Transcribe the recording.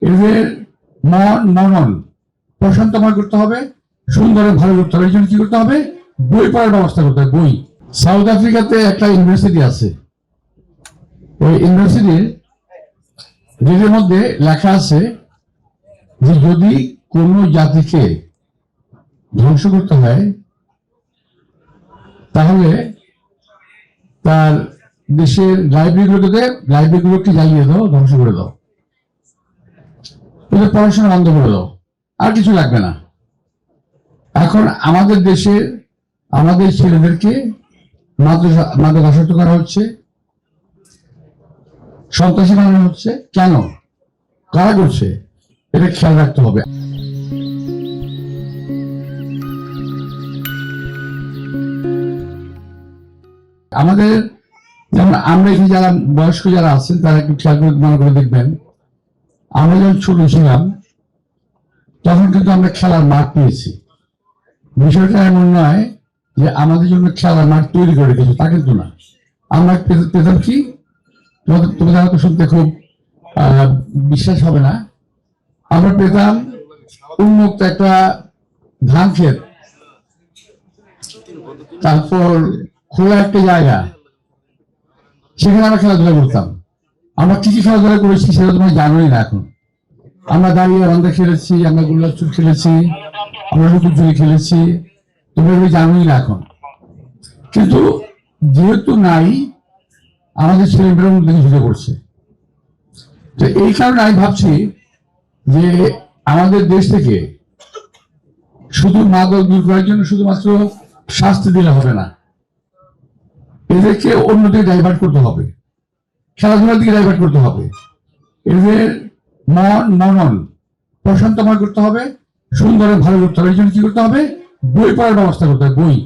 এদের মন মনন প্রশান্তময় করতে হবে, সুন্দরে ভালো করতে হবে। এই জন্য কি করতে হবে? বই পড়ার ব্যবস্থা করতে হবে। বই। সাউথ আফ্রিকাতে একটা ইউনিভার্সিটি আছে। ওই ইউনিভার্সিটির গেটের মধ্যে লেখা আছে যে যদি কোন জাতিকে ধ্বংস করতে হয় তাহলে তার দেশের লাইব্রেরিগুলোকে জ্বালিয়ে দাও, ধ্বংস করে দাও, ওদের পড়াশোনা বন্ধ করে দাও, আর কিছু লাগবে না। এখন আমাদের দেশে আমাদের ছেলেদেরকে মাদকাসক্ত করা হচ্ছে, সন্ত্রাসী বানানো হচ্ছে। কেন? কারা করছে? এটা খেয়াল রাখতে হবে। আমাদের যেমন আমরা এখানে যারা বয়স্ক যারা আছেন তারা একটু খেয়াল করে মনে করে দেখবেন, আমরা যখন ছোট ছিলাম তখন কিন্তু আমরা খেলার মাঠ পেয়েছি। বিষয়টা এমন নয় যে আমাদের জন্য খেলার মাঠ তৈরি করে রেখেছে, তা কিন্তু না। আমরা পেতাম কি, তোমাদের হয়তো শুনতে খুব বিশ্বাস হবে না, আমরা পেতাম উন্মুক্ত একটা ধান ক্ষেত, তারপর খোলা একটা জায়গা, সেখানে আমরা খেলাধুলা করতাম। আমরা কি কি খেলাধুলা করেছি সেটা তোমরা জানোই না এখন। আমরা দাঁড়িয়ে বান্ধা খেলেছি, আমরা গোল্লার চুর খেলেছি, আমরা লুকোচুরি খেলেছি, তোমরা এগুলো জানোই না এখন। কিন্তু যেহেতু নাই, আমাদের ছেলেমেয়েরা মধ্যে ঝুঁকে পড়ছে। তো এই কারণে আমি ভাবছি যে আমাদের দেশ থেকে শুধু মাদক দূর করার জন্য শুধুমাত্র শাস্তি দিলে হবে না, এদেরকে অন্যদিকে ডাইভার্ট করতে হবে, খেলাধুলার দিকে ডাইভার্ট করতে হবে। এদের মন মনন প্রশান্তময় করতে হবে, সুন্দরে ভালো করতে হবে। এই জন্য কি করতে হবে? বই পড়ার ব্যবস্থা করতে হবে। বই।